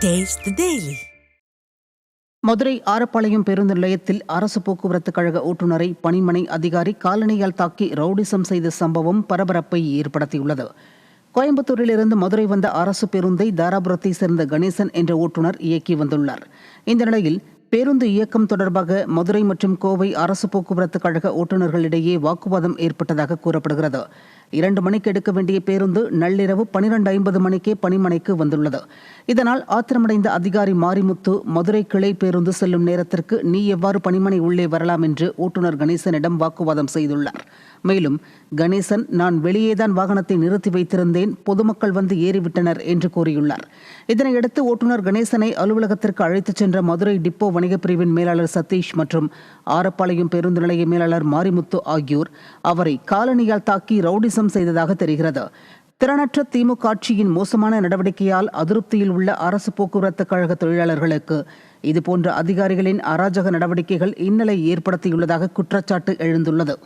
Taste the Daily. Madurai Arappalayam பேருந்து நிலையத்தில் அரசு போக்குவரத்து கழக ஓட்டுநரை பணிமனை அதிகாரி காலணியால் தாக்கி ரவுடிசம் செய்த சம்பவம் பரபரப்பை ஏற்படுத்தியுள்ளது. கோயம்புத்தூரிலிருந்து மதுரை வந்த அரசு பேருந்தை தாராபுரத்தை சேர்ந்த கணேசன் என்ற ஓட்டுநர் இயக்கி வந்துள்ளார். இந்த நிலையில் பேருந்து இயக்கம் தொடர்பாக மதுரை மற்றும் கோவை அரசு போக்குவரத்து கழக ஓட்டுநர்களிடையே வாக்குவாதம் ஏற்பட்டதாக கூறப்படுகிறது. 2 மணிக்கு எடுக்க வேண்டிய பேருந்து நள்ளிரவு 12:50 மணிக்கே பணிமனைக்கு வந்துள்ளது. இதனால் ஆத்திரமடைந்த அதிகாரி மாரிமுத்து மதுரை கிளை பேருந்து செல்லும் நேரத்திற்கு நீ எவ்வாறு பணிமனை உள்ளே வரலாம் என்று ஓட்டுநர் கணேசனிடம் வாக்குவாதம் செய்துள்ளார். மேலும் கணேசன், நான் வெளியேதான் வாகனத்தை நிறுத்தி வைத்திருந்தேன், பொதுமக்கள் வந்து ஏறிவிட்டனர் என்று கூறியுள்ளார். இதனையடுத்து ஓட்டுநர் கணேசனை அலுவலகத்திற்கு அழைத்துச் சென்ற மதுரை டிப்போ வணிகப் பிரிவின் மேலாளர் சதீஷ் மற்றும் ஆரப்பாளையம் பேருந்து நிலைய மேலாளர் மாரிமுத்து ஆகியோர் அவரை காலணியால் தாக்கி ரவுடிசம் செய்ததாக தெரிகிறது. திறனற்ற திமுக ஆட்சியின் மோசமான நடவடிக்கையால் அதிருப்தியில் உள்ள அரசு போக்குவரத்து கழக தொழிலாளர்களுக்கு இதுபோன்ற அதிகாரிகளின் அராஜக நடவடிக்கைகள் இன்னலை ஏற்படுத்தியுள்ளதாக குற்றச்சாட்டு எழுந்துள்ளது.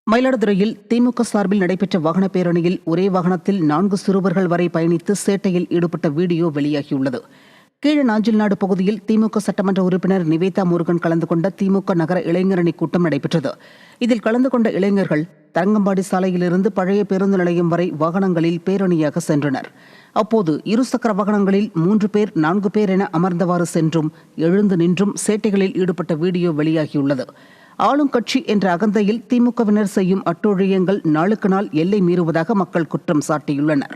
மயிலாடுதுறையில் திமுக சார்பில் நடைபெற்ற வாகன பேரணியில் ஒரே வாகனத்தில் 4 சிறுவர்கள் வரை பயணித்து சேட்டையில் ஈடுபட்ட வீடியோ வெளியாகியுள்ளது. கீழநாஞ்சில்நாடு பகுதியில் திமுக சட்டமன்ற உறுப்பினர் நிவேதா முருகன் கலந்து கொண்ட திமுக நகர இளைஞரணி கூட்டம் நடைபெற்றது. இதில் கலந்து கொண்ட இளைஞர்கள் தரங்கம்பாடி சாலையிலிருந்து பழைய பேருந்து நிலையம் வரை வாகனங்களில் பேரணியாக சென்றனர். அப்போது இருசக்கர வாகனங்களில் 3 பேர் 4 பேர் என அமர்ந்தவாறு சென்றும் எழுந்து நின்றும் சேட்டைகளில் ஈடுபட்ட வீடியோ வெளியாகியுள்ளது. ஆளும் கட்சி என்ற அகந்தையில் திமுகவினர் செய்யும் அட்டூழியங்கள் நாளுக்கு நாள் எல்லை மீறுவதாக மக்கள் குற்றம் சாட்டியுள்ளனர்.